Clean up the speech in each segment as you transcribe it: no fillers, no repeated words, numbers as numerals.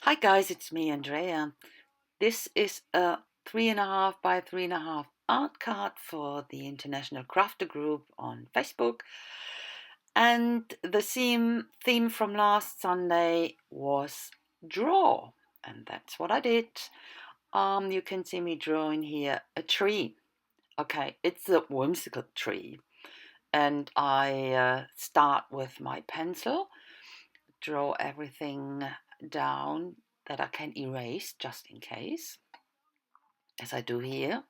Hi guys, it's me, Andrea. This is a 3.5 by 3.5 art card for the International Crafter Group on Facebook. And the theme from last Sunday was draw. And that's what I did. You can see me drawing here a tree. Okay, it's a whimsical tree. And I start with my pencil, draw everything down that I can erase just in case, as I do here.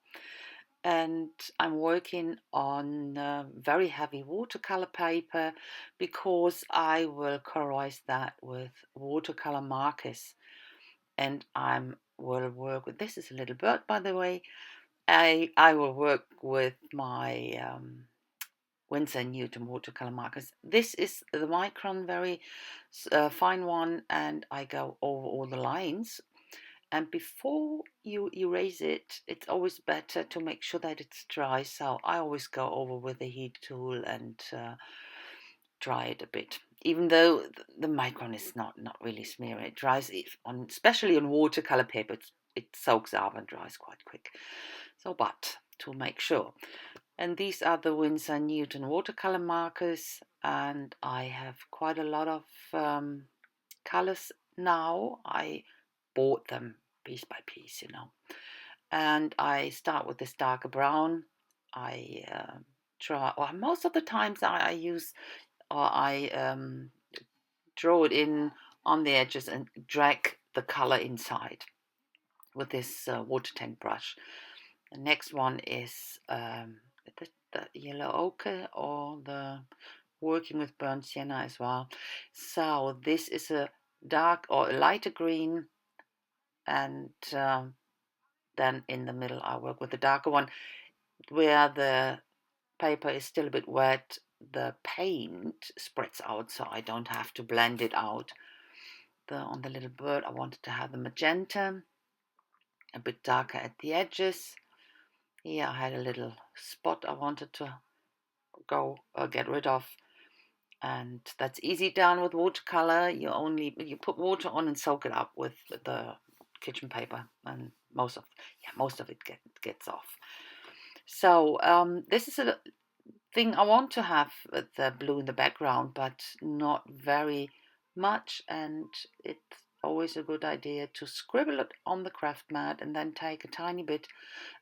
And I'm working on very heavy watercolor paper because I will colorize that with watercolor markers. And I will work with, this is a little bird by the way, I will work with my Winsor and Newton watercolor markers. This is the micron, very fine one, and I go over all the lines. And before you erase it, it's always better to make sure that it's dry. So I always go over with the heat tool and dry it a bit. Even though the micron is not really smearing, it dries on, especially on watercolor paper. It soaks up and dries quite quick. So, but to make sure. And these are the Winsor and Newton watercolor markers, and I have quite a lot of colors now. I bought them piece by piece, and I start with this darker brown. I try, or most of the times I use, or I draw it in on the edges and drag the color inside with this water tank brush. The next one is the yellow ochre, or the working with burnt sienna as well. So this is a dark or a lighter green, and then in the middle I work with the darker one. Where the paper is still a bit wet, the paint spreads out, so I don't have to blend it out. On the little bird, I wanted to have the magenta, a bit darker at the edges. Here I had a little spot I wanted to get rid of, and that's easy done with watercolor. You put water on and soak it up with the kitchen paper, and most of it gets off. So this is a thing I want to have the blue in the background, but not very much, and it's always a good idea to scribble it on the craft mat and then take a tiny bit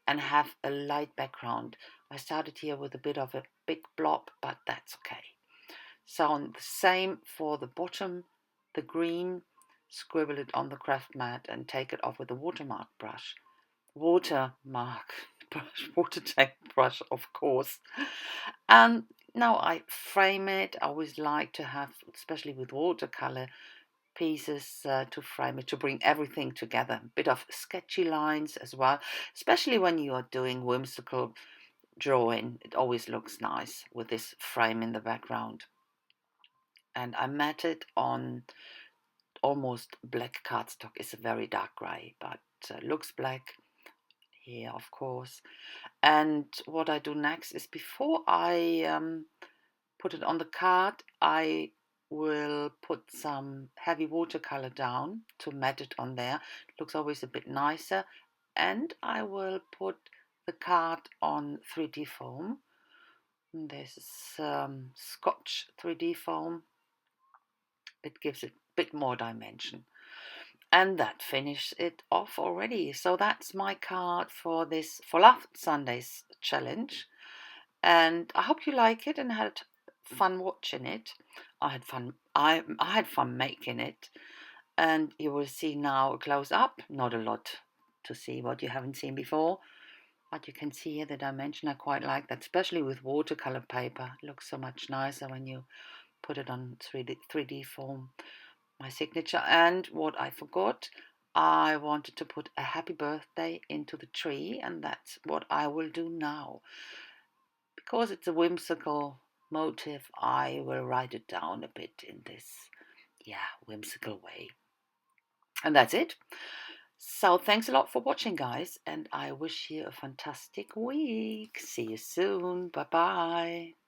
and have a light background. I started here with a bit of a big blob, but that's okay. So the same for the bottom, the green, scribble it on the craft mat and take it off with a water tank brush, of course. And now I frame it. I always like to have, especially with watercolor pieces, to frame it, to bring everything together. A bit of sketchy lines as well, especially when you are doing whimsical drawing. It always looks nice with this frame in the background. And I mat it on almost black cardstock. It's a very dark grey, but looks black here, of course. And what I do next is, before I put it on the card, I will put some heavy watercolor down to mat it on there. It looks always a bit nicer. And I will put the card on 3D foam. This is Scotch 3D foam. It gives it a bit more dimension. And that finishes it off already. So that's my card for last Sunday's challenge. And I hope you like it and had fun watching it. I had fun. I had fun making it. And you will see now a close up. Not a lot to see what you haven't seen before. But you can see here the dimension. I quite like that, especially with watercolor paper. It looks so much nicer when you put it on 3D form. My signature. And what I forgot, I wanted to put a happy birthday into the tree, and that's what I will do now. Because it's a whimsical motif, I will write it down a bit in this, whimsical way. And that's it. So thanks a lot for watching, guys, and I wish you a fantastic week. See you soon. Bye bye.